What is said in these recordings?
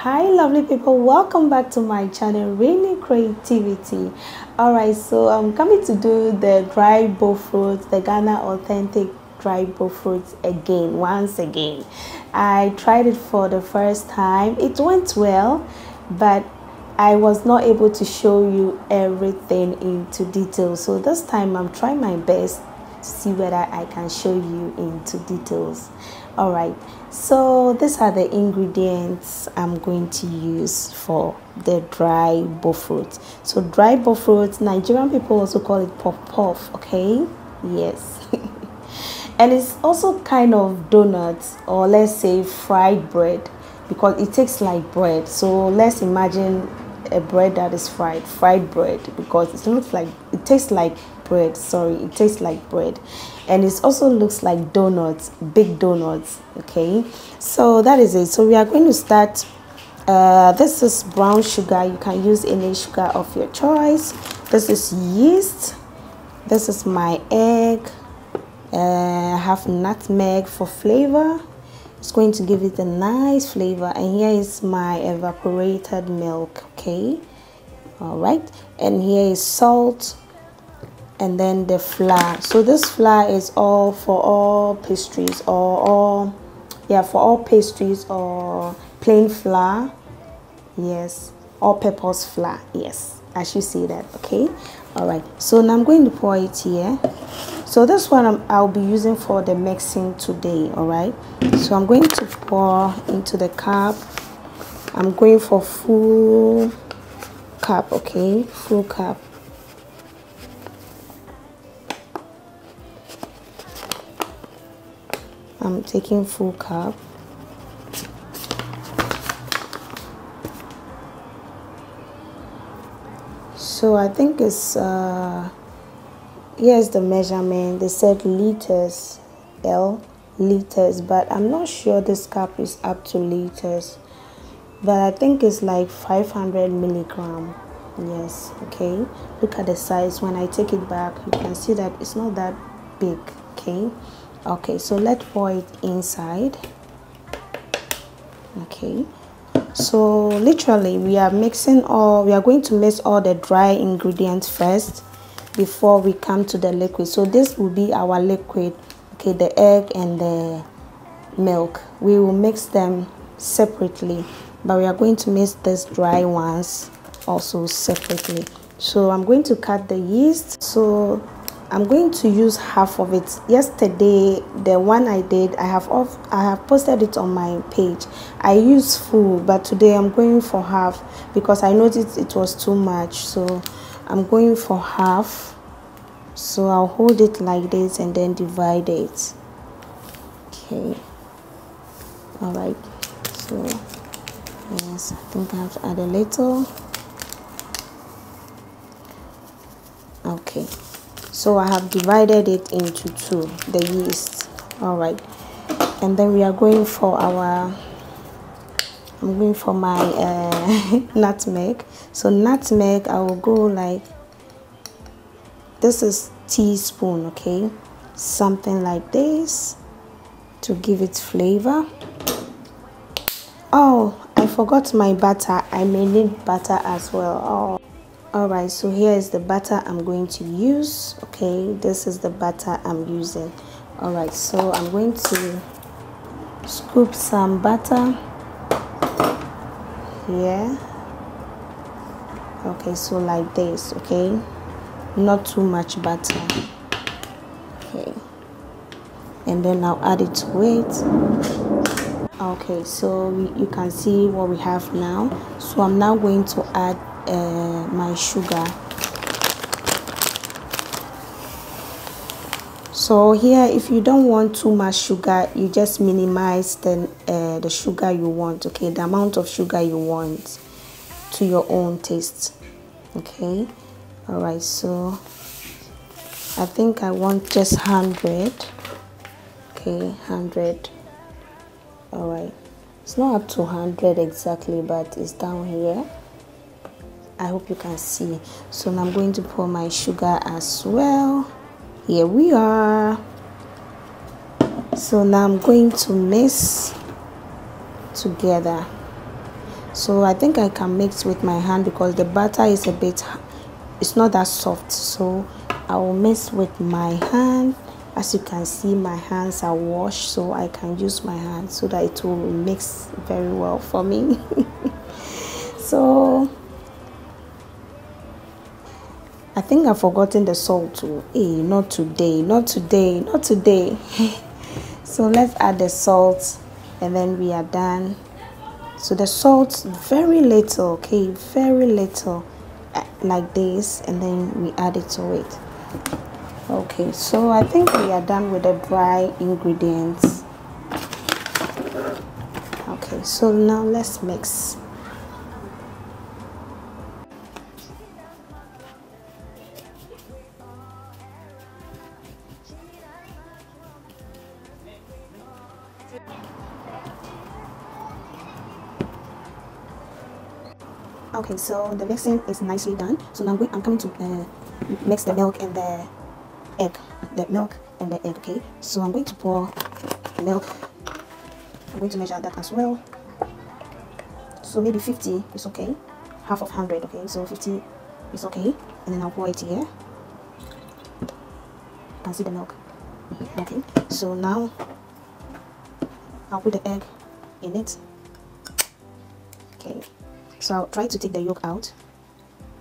Hi lovely people, welcome back to my channel Rainy Creativity. Alright, so I'm coming to do the dry BOFROT, the Ghana authentic dry BOFROT once again. I tried it for the first time. It went well, but I was not able to show you everything into detail. So this time I'm trying my best to see whether I can show you into details. All right, so these are the ingredients I'm going to use for the dry BOFROT. So dry BOFROT, Nigerian people also call it puff, okay? Yes. And it's also kind of donuts, or let's say fried bread, because it tastes like bread. So let's imagine a bread that is fried bread, because it tastes like bread. It tastes like bread, and it also looks like donuts, big donuts. Okay, so that is it. So we are going to start. This is brown sugar. You can use any sugar of your choice. This is yeast. This is my egg. I have nutmeg for flavor. It's going to give it a nice flavor. And here is my evaporated milk. Okay, all right, and here is salt, and then the flour. So this flour is all for all pastries, or plain flour. Yes, all-purpose flour. Yes, I should say that. Okay, all right, so now I'm going to pour it here. So this one I'll be using for the mixing today. All right, so I'm going to pour into the cup. I'm going for full cup. Okay, full cup. I'm taking full cup. So I think it's here's the measurement. They said liters, liters, but I'm not sure this cup is up to liters, but I think it's like 500 milligram. Yes. Okay, look at the size. When I take it back, you can see that it's not that big. Okay, so let's pour it inside. Okay, so literally we are going to mix all the dry ingredients first before we come to the liquid. So this will be our liquid. Okay, the egg and the milk, we will mix them separately, but we are going to mix these dry ones also separately. So I'm going to cut the yeast. So I'm going to use half of it. Yesterday, the one I did, I have posted it on my page. I used full, but today I'm going for half because I noticed it was too much. So I'm going for half. So I'll hold it like this and then divide it. Okay. All right. So yes, I think I have to add a little. Okay. So I have divided it into two, the yeast. All right, and then we are going for I'm going for my nutmeg. So nutmeg, I will go like, this is teaspoon. Okay, something like this to give it flavor. Oh, I forgot my butter. I may need butter as well. Oh. All right, so here is the butter I'm going to use. Okay, this is the butter I'm using. All right, so I'm going to scoop some butter here. Okay, so like this. Okay, not too much butter. Okay, and then I'll add it to it. Okay, so you can see what we have now. So I'm now going to add my sugar. So here, if you don't want too much sugar, you just minimize the sugar you want. Okay, the amount of sugar you want to your own taste. Okay, all right, so I think I want just 100. Okay, 100. All right, it's not up to 100 exactly, but it's down here. I hope you can see. So now I'm going to pour my sugar as well. Here we are. So now I'm going to mix together. So I think I can mix with my hand because the batter is it's not that soft, so I will mix with my hand. As you can see, my hands are washed, so I can use my hand so that it will mix very well for me. So I think I've forgotten the salt too. Hey, not today, not today, not today. So let's add the salt and then we are done. So the salt, very little, okay, very little, like this, and then we add it to it. Okay, so I think we are done with the dry ingredients. Okay, so now let's mix. Okay, so the mixing is nicely done. So now I'm coming to mix the milk and the egg. The milk and the egg, okay? So I'm going to pour the milk. I'm going to measure that as well. So maybe 50 is okay. Half of 100, okay? So 50 is okay. And then I'll pour it here. You can see the milk. Okay, so now I'll put the egg in it. Okay. So I'll try to take the yolk out.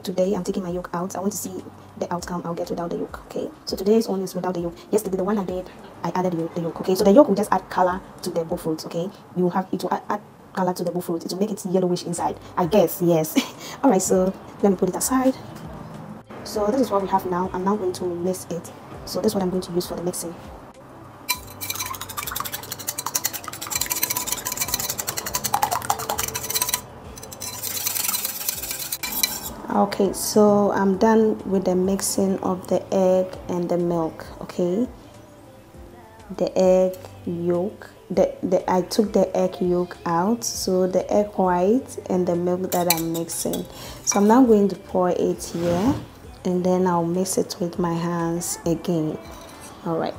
Today I'm taking my yolk out. I want to see the outcome I'll get without the yolk. Okay, so today's one is without the yolk. Yesterday the one I did, I added the yolk. Okay, so the yolk will just add color to the BOFROT. Okay, you have it will add color to the BOFROT. It will make it yellowish inside, I guess. Yes. All right, so let me put it aside. So this is what we have now. I'm now going to mix it. So this is what I'm going to use for the mixing. Okay, so I'm done with the mixing of the egg and the milk. Okay, the egg yolk, I took the egg yolk out, so the egg white and the milk that I'm mixing. So I'm now going to pour it here and then I'll mix it with my hands again. All right,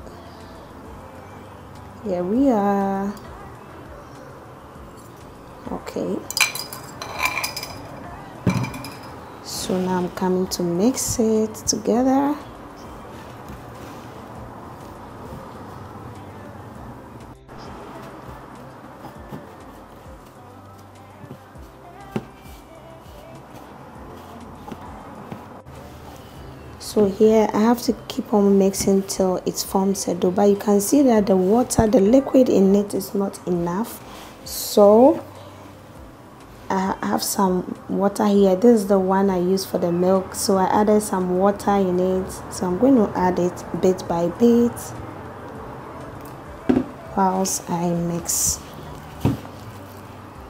here we are. Okay, so now I'm coming to mix it together. So here I have to keep on mixing till it forms a dough, but you can see that the water, the liquid in it is not enough. So I have some water here. This is the one I use for the milk, so I added some water in it. So I'm going to add it bit by bit whilst I mix,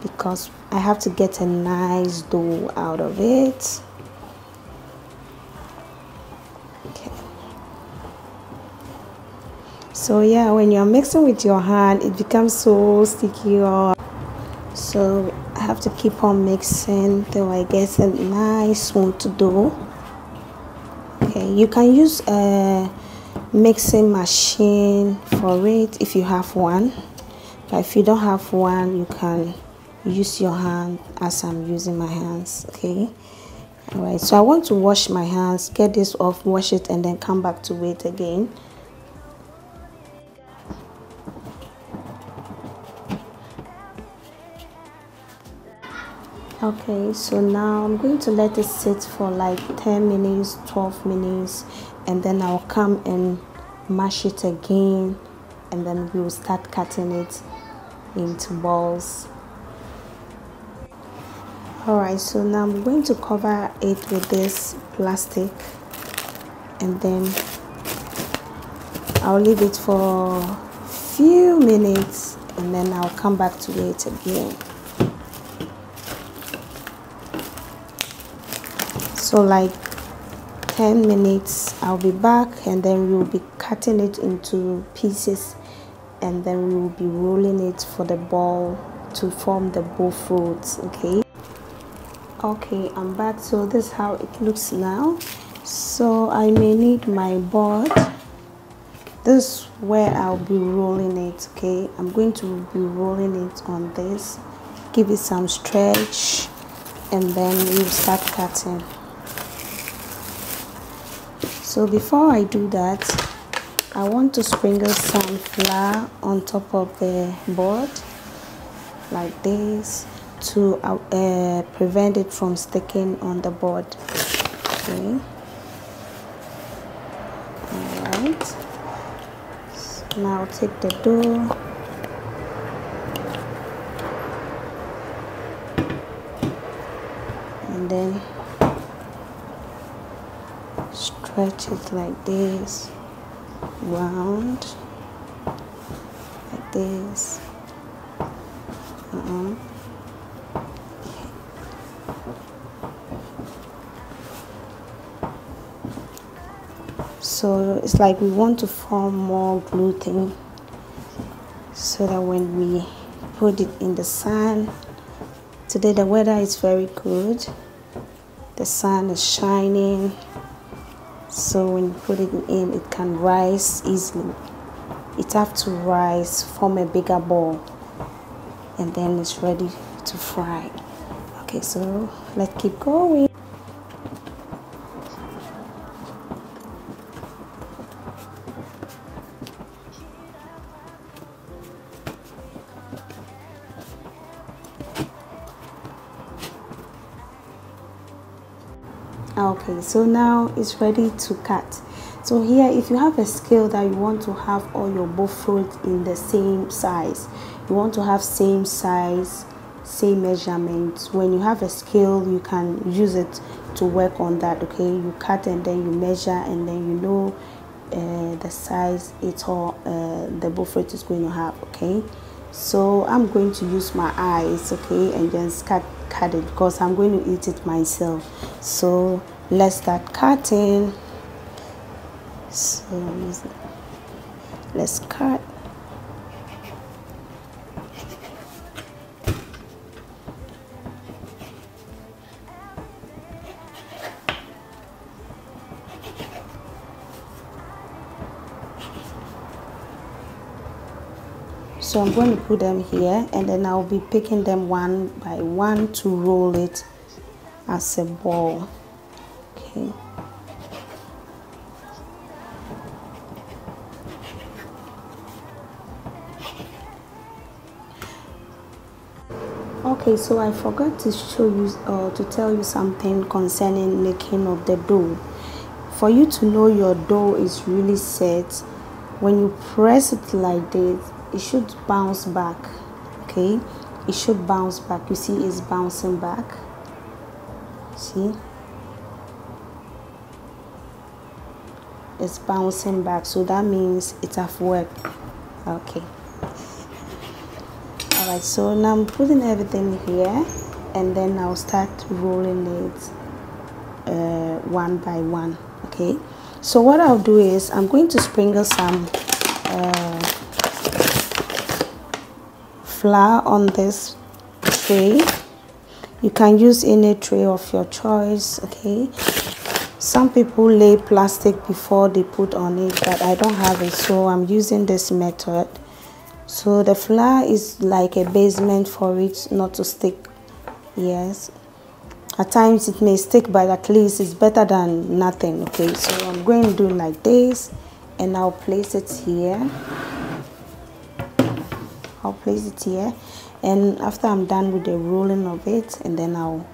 because I have to get a nice dough out of it. Okay, so yeah, when you're mixing with your hand it becomes so sticky. So I have to keep on mixing till I get a nice smooth dough. Okay, you can use a mixing machine for it if you have one, but if you don't have one you can use your hand as I'm using my hands. Okay, all right, so I want to wash my hands, get this off, wash it, and then come back to it again. Okay, so now I'm going to let it sit for like 10 minutes, 12 minutes, and then I'll come and mash it again, and then we'll start cutting it into balls. Alright, so now I'm going to cover it with this plastic, and then I'll leave it for a few minutes, and then I'll come back to it again. So like 10 minutes I'll be back, and then we will be cutting it into pieces, and then we will be rolling it for the ball to form the BOFROT. Okay, I'm back. So this is how it looks now. So I may need my board. This is where I'll be rolling it. Okay, I'm going to be rolling it on this. give it some stretch, and then we'll start cutting. So before I do that, I want to sprinkle some flour on top of the board like this to prevent it from sticking on the board. Okay. Alright. So now I'll take the dough. And then stretch it like this, round, like this. So it's like we want to form more glue thing, so that when we put it in the sun, today the weather is very good, the sun is shining, so when you put it in, it can rise easily. It have to rise, form a bigger ball, and then it's ready to fry. Okay, so let's keep going. Okay, so now it's ready to cut. So here, if you have a scale that you want to have all your BOFROT in the same size, you want to have same size, same measurement, when you have a scale, you can use it to work on that. Okay, you cut and then you measure, and then you know the size it's all the BOFROT is going to have. Okay, so I'm going to use my eyes, okay, and just cut it because I'm going to eat it myself. So let's start cutting. So let's cut. So I'm going to put them here, and then I'll be picking them one by one to roll it as a ball. Okay. Okay, so I forgot to show you to tell you something concerning making of the dough. For you to know your dough is really set, when you press it like this, it should bounce back. Okay, it should bounce back. You see, it's bouncing back. See, it's bouncing back, so that means it have worked. Okay. Alright, so now I'm putting everything here, and then I'll start rolling it one by one. Okay, so what I'll do is I'm going to sprinkle some flour on this tray. You can use any tray of your choice. Okay, some people lay plastic before they put on it, but I don't have it, so I'm using this method. So the flour is like a basement for it not to stick. Yes, at times it may stick, but at least it's better than nothing. Okay, so I'm going to do like this, and I'll place it here. I'll place it here, and after I'm done with the rolling of it, and then I'll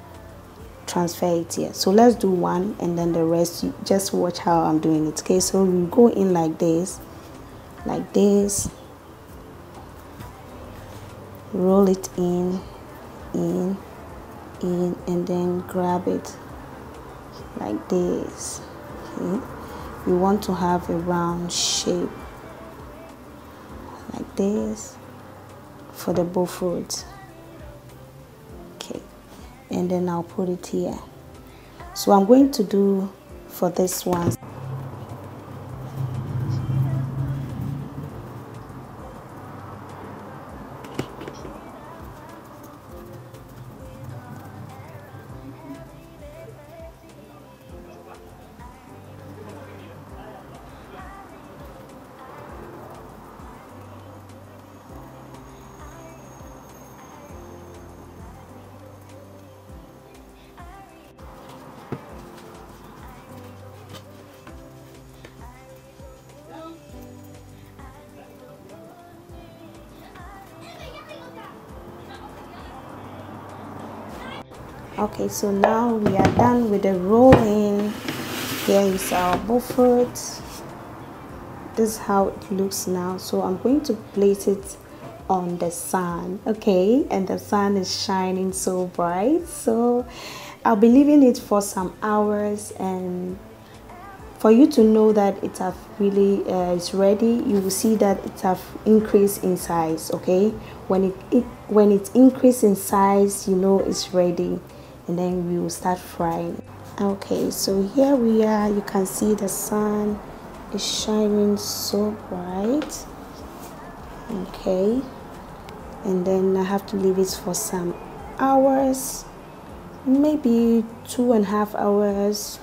transfer it here. So let's do one, and then the rest, you just watch how I'm doing it. Okay, so you go in like this, roll it in, and then grab it like this. Okay, you want to have a round shape like this for the BOFROT. Okay, and then I'll put it here. So I'm going to do for this one. Okay, so now we are done with the rolling. Here is our BOFROT. This is how it looks now. So I'm going to place it on the sun, okay, and the sun is shining so bright, so I'll be leaving it for some hours, and for you to know that it have really is ready, you will see that it have increased in size. Okay, when it increase in size, you know it's ready, and then we will start frying. Okay, so here we are. You can see the sun is shining so bright. Okay, and then I have to leave it for some hours, maybe 2.5 hours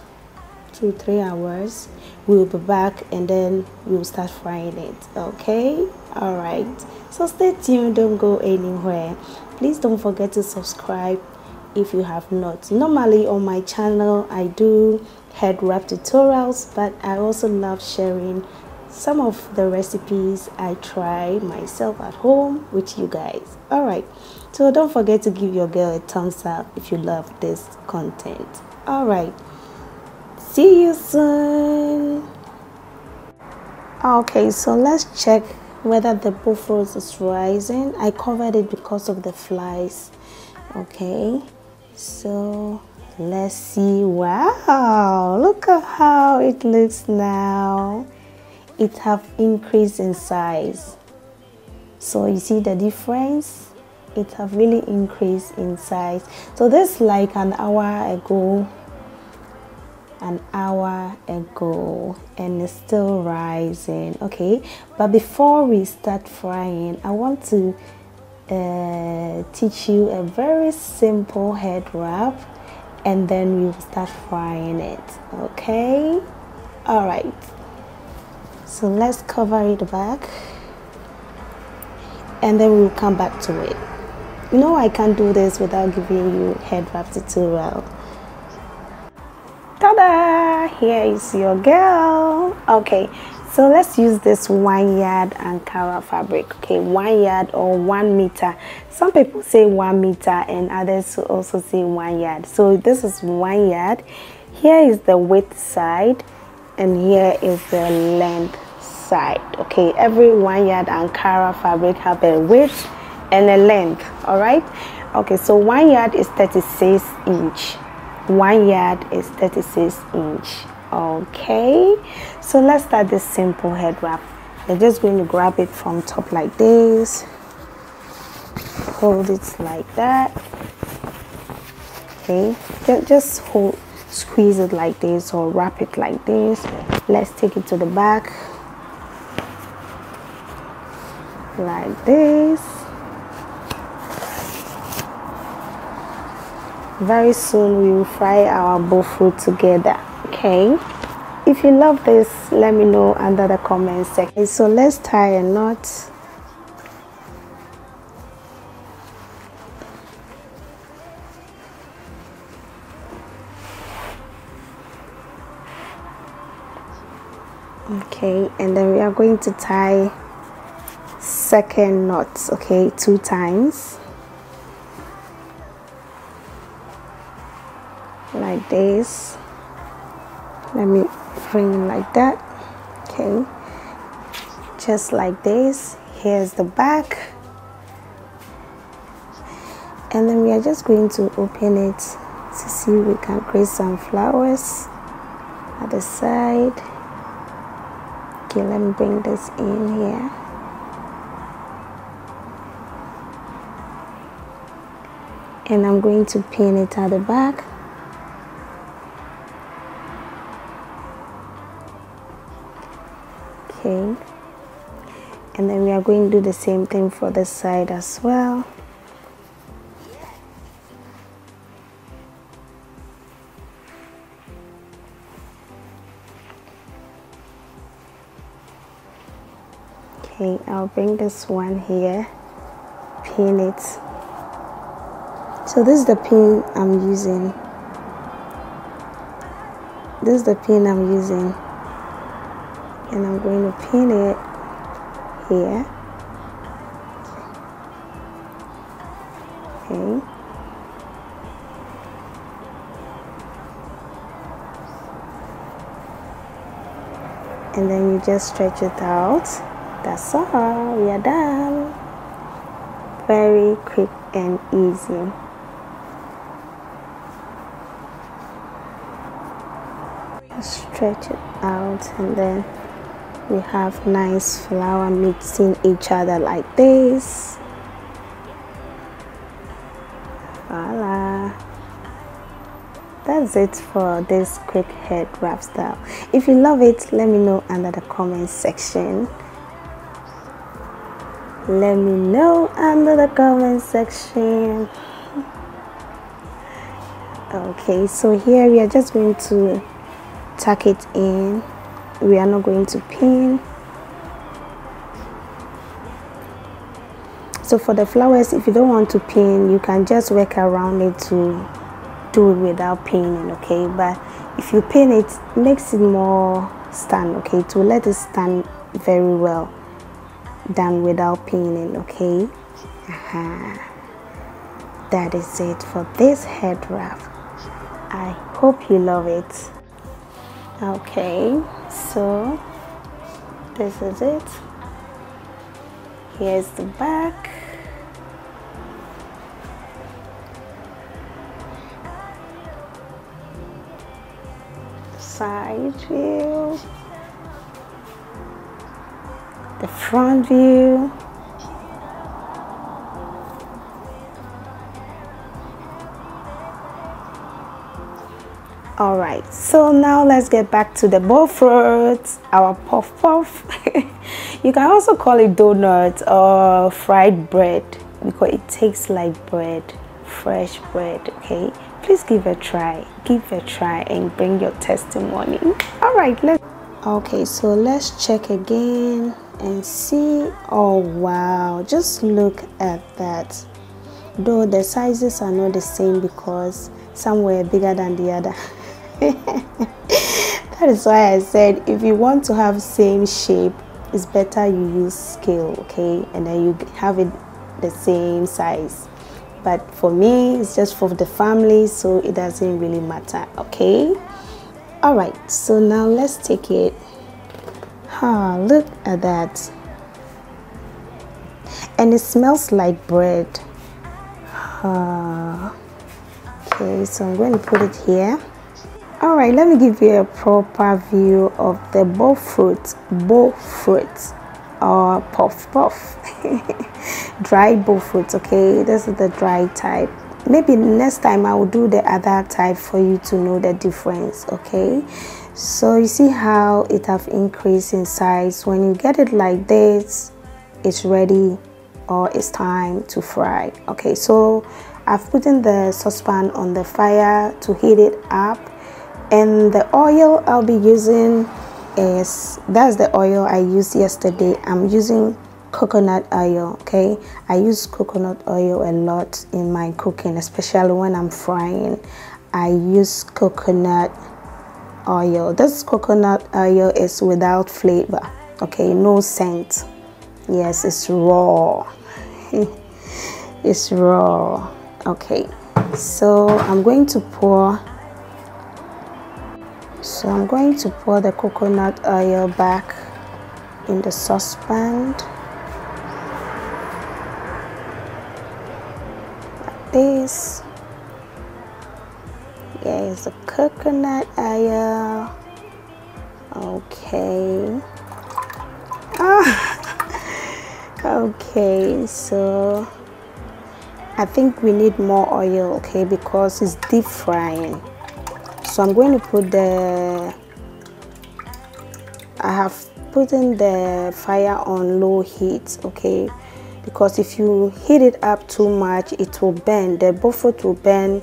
to 3 hours. We'll be back and then we'll start frying it. Okay, all right, so stay tuned, don't go anywhere. Please don't forget to subscribe if you have not. Normally on my channel I do head wrap tutorials, but I also love sharing some of the recipes I try myself at home with you guys. All right, so don't forget to give your girl a thumbs up if you love this content. All right, see you soon. Okay, so let's check whether the BOFROT is rising. I covered it because of the flies. Okay, so let's see. Wow, look at how it looks now. It have increased in size, so you see the difference. It have really increased in size. So this like an hour ago, and it's still rising. Okay, but before we start frying, I want to teach you a very simple head wrap, and then we'll start frying it. Okay, all right, so let's cover it back and then we'll come back to it. You know, I can't do this without giving you head wrap tutorial. Ta-da! Here is your girl. Okay, so let's use this 1 yard Ankara fabric. Okay, 1 yard or 1 meter. Some people say 1 meter and others also say 1 yard. So this is 1 yard. Here is the width side and here is the length side. Okay, every 1 yard Ankara fabric have a width and a length. All right, okay, so 1 yard is 36 inch. 1 yard is 36 inch. Okay, so let's start this simple head wrap. You're just going to grab it from top like this, hold it like that. Okay, just squeeze it like this or wrap it like this. Let's take it to the back like this. Very soon we will fry our BOFROT together. Okay, if you love this, let me know under the comment section. So let's tie a knot. Okay, and then we are going to tie second knot. Okay, 2 times like this. Let me bring it like that. Okay, just like this. Here's the back, and then we are just going to open it to see if we can create some flowers at the side. Okay, let me bring this in here. And I'm going to pin it at the back. Okay, and then we are going to do the same thing for the side as well. Okay, I'll bring this one here, pin it. So this is the pin I'm using. This is the pin I'm using. And I'm going to pin it here. Okay. and then you just stretch it out. That's all. We are done. Very quick and easy. Stretch it out, and then we have nice flour mixing each other like this. Voila. That's it for this quick head wrap style. If you love it, let me know under the comment section. Let me know under the comment section. Okay, so here we are just going to tuck it in. We are not going to pin. So for the flowers, if you don't want to pin, you can just work around it to do it without pinning, okay? But if you pin it, it makes it more stand, okay? To let it stand very well than without pinning, okay? That is it for this head wrap. I hope you love it. Okay, so this is it. Here's the back. Side view, the front view, all right, so now let's get back to the BOFROT, our puff puff. You can also call it donut or fried bread because it tastes like bread, fresh bread, okay? Please give it a try, and bring your testimony. All right, okay, so let's check again and see. Oh wow, just look at that. Though the sizes are not the same because some were bigger than the other. That is why I said if you want to have same shape, it's better you use scale, okay? And then you have it the same size. But for me, it's just for the family, so it doesn't really matter, okay? All right, so now let's take it. Look at that. And it smells like bread. Okay, so I'm going to put it here. All right, let me give you a proper view of the BOFROT or puff puff. Dry BOFROT, okay? This is the dry type. Maybe next time I will do the other type for you to know the difference, okay? So you see how it have increased in size. When you get it like this, it's ready or it's time to fry. Okay, so I've put in the saucepan on the fire to heat it up, and the oil I'll be using that's the oil I used yesterday. I'm using coconut oil, okay? I use coconut oil a lot in my cooking, especially when I'm frying. I use coconut oil. This coconut oil is without flavor, okay? No scent. Yes, it's raw. It's raw. Okay, so I'm going to pour the coconut oil back in the saucepan like this. Here's the coconut oil. Okay. Okay, so I think we need more oil, okay, because it's deep frying. So I'm going to put I have put in the fire on low heat, okay, because if you heat it up too much, it will burn. The BOFROT will burn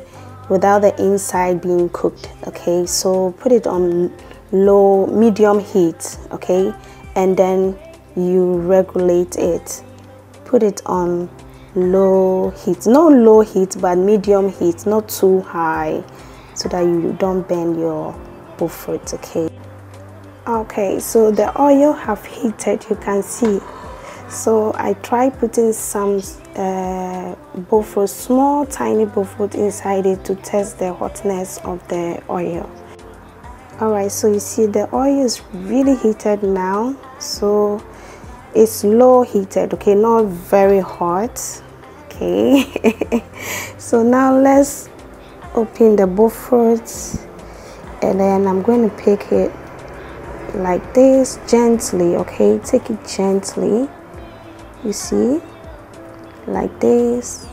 without the inside being cooked, okay? So put it on medium heat, okay, and then you regulate it. Put it on low heat, not low heat but medium heat, not too high, so that you don't burn your BOFROT, okay? Okay, so the oil have heated, you can see. So I try putting some BOFROT, small tiny BOFROT inside it to test the hotness of the oil. Alright, so you see the oil is really heated now, so it's low heated, okay, not very hot. Okay. So now let's open the BOFROT, and then I'm going to pick it like this gently. Okay, take it gently, you see, like this,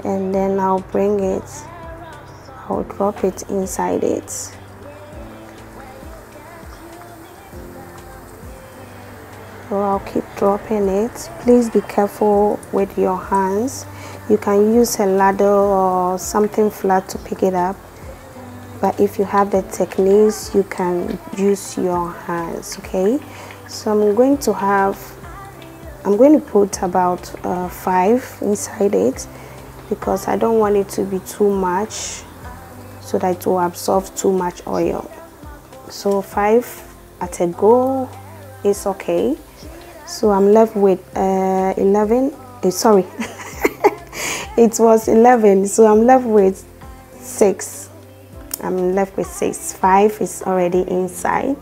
and then I'll bring it, I'll drop it inside it. So I'll keep dropping it. Please be careful with your hands. You can use a ladder or something flat to pick it up, but if you have the techniques, you can use your hands. Okay, so I'm going to put about 5 inside it, because I don't want it to be too much, so that it will absorb too much oil. So 5 at a go is okay. So I'm left with 11. Sorry, it was 11, so I'm left with 6. I'm left with 6. 5 is already inside.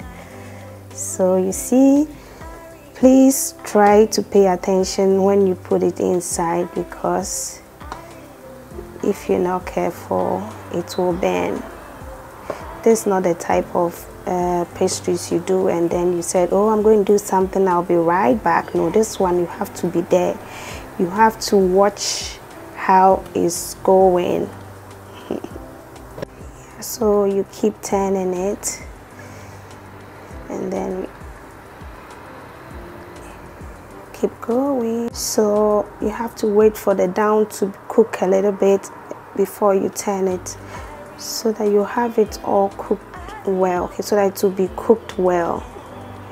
So you see, please try to pay attention when you put it inside, because if you're not careful, it will burn. This is not the type of pastries you do and then you said, oh, I'm going to do something, I'll be right back. No, this one you have to be there. You have to watch how it's going. So you keep turning it, and then keep going. So you have to wait for the down to cook a little bit before you turn it, so that you have it all cooked well. Okay, so that it will be cooked well.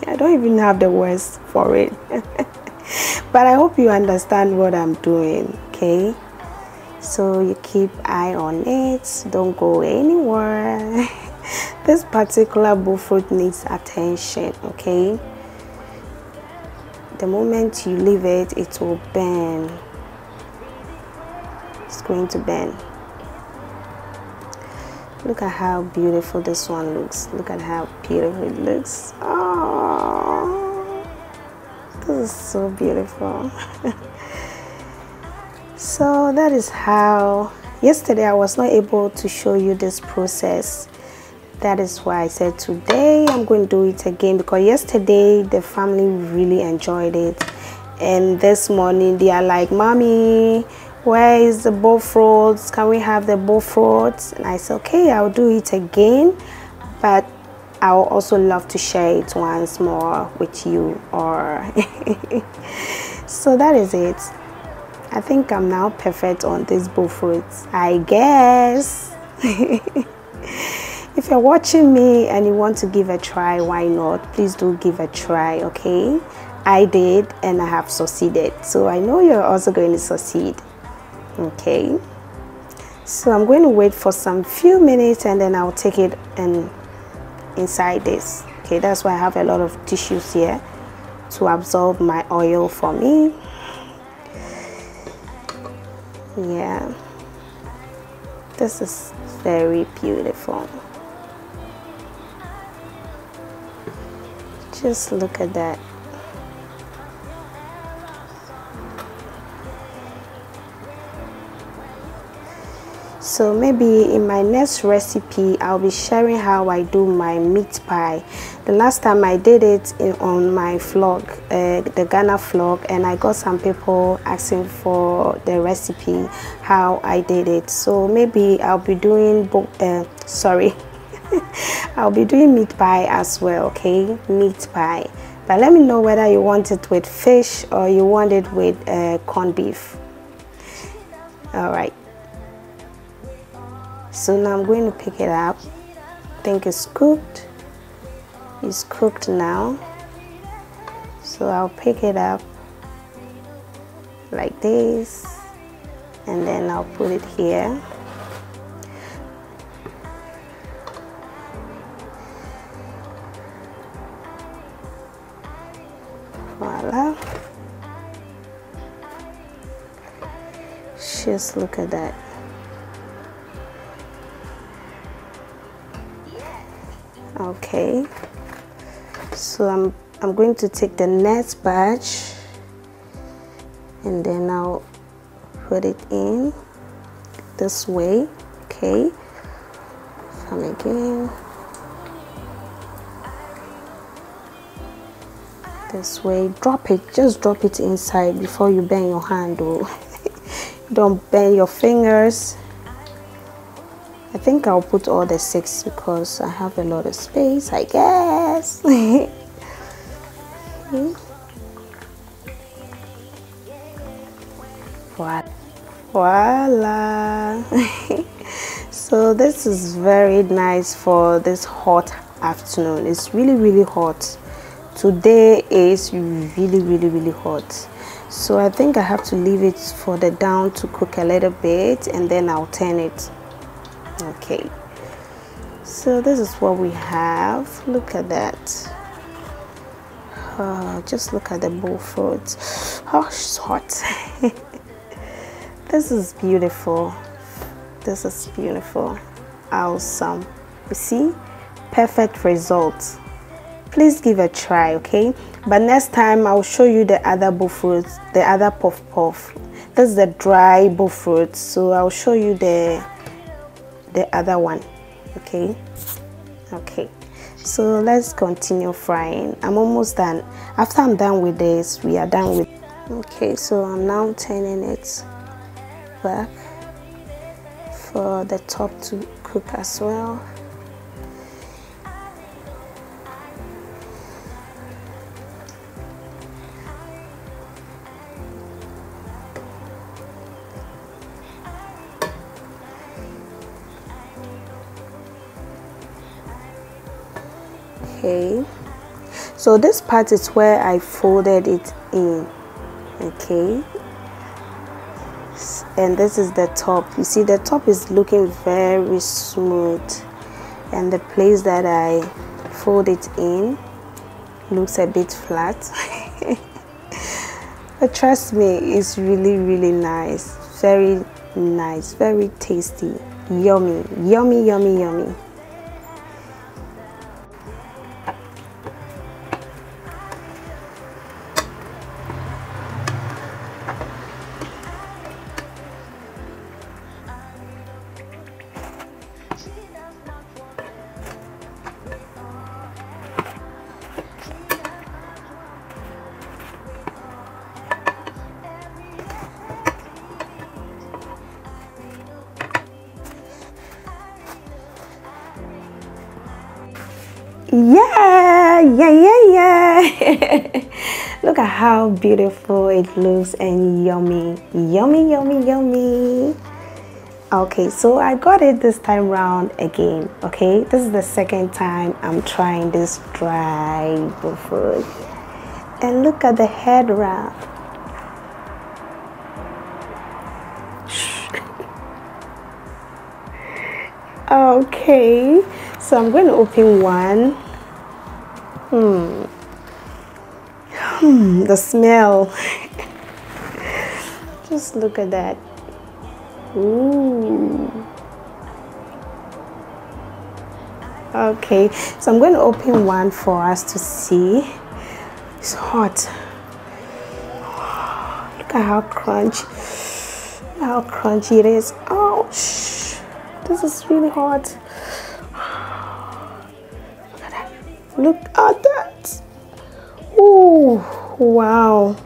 I don't even have the words for it. But I hope you understand what I'm doing. Okay, so you keep eye on it, don't go anywhere. This particular BOFROT needs attention. Okay, the moment you leave it, it will burn. It's going to burn. Look at how beautiful this one looks. Look at how beautiful it looks. Oh, this is so beautiful. So that is how, yesterday I was not able to show you this process. That is why I said today I'm going to do it again, because yesterday the family really enjoyed it, and this morning they are like, Mommy, where is the BOFROT? Can we have the BOFROT? And I said, okay, I'll do it again, but I would also love to share it once more with you. Or so that is it. I think I'm now perfect on this BOFROT, I guess. If you're watching me and you want to give a try, why not? Please do give a try. Okay, I did and I have succeeded, so I know you're also going to succeed. Okay, so I'm going to wait for some few minutes and then I'll take it and inside this. Okay, that's why I have a lot of tissues here to absorb my oil for me. Yeah, this is very beautiful. Just look at that. So maybe in my next recipe I'll be sharing how I do my meat pie. The last time I did it on my vlog, the Ghana vlog, and I got some people asking for the recipe, how I did it. So maybe I'll be doing I'll be doing meat pie as well. Okay, meat pie, but let me know whether you want it with fish or you want it with corned beef. All right, so now I'm going to pick it up. I think it's cooked. It's cooked now, so I'll pick it up like this and then I'll put it here. Voila. Just look at that. Okay, so I'm going to take the next batch and then I'll put it in this way. Okay, come again this way. Drop it, just drop it inside before you bend your hand. Oh, don't bend your fingers. I think I'll put all the 6 because I have a lot of space, I guess. Voila. So this is very nice for this hot afternoon. It's really hot. Today is really hot. So I think I have to leave it for the down to cook a little bit and then I'll turn it. Okay, so this is what we have. Look at that. Just look at the BOFROT. Oh, it's hot. This is beautiful. This is beautiful. Awesome. You see, perfect results. Please give a try, okay? But next time I'll show you the other BOFROT, the other puff puff. This is the dry BOFROT, so I'll show you the other one. Okay, so let's continue frying. I'm almost done. After I'm done with this, we are done with. Okay, so I'm now turning it back for the top to cook as well. Okay, so this part is where I folded it in. Okay, and this is the top. You see the top is looking very smooth, and the place that I fold it in looks a bit flat. But trust me, it's really nice, very nice, very tasty, yummy. Yeah. Look at how beautiful it looks and yummy. Okay, so I got it this time round again. Okay, this is the second time I'm trying this dry BOFROT, and look at the head wrap. Okay, so I'm going to open one. The smell. Just look at that. Ooh. Okay, so I'm going to open one for us to see. It's hot. Look at how crunchy it is. Oh, this is really hot. Look at that. Ooh, wow.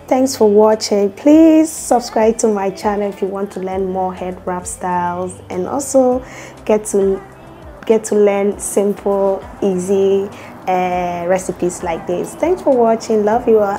Thanks for watching. Please subscribe to my channel if you want to learn more head wrap styles and also get to learn simple, easy recipes like this. Thanks for watching. Love you all.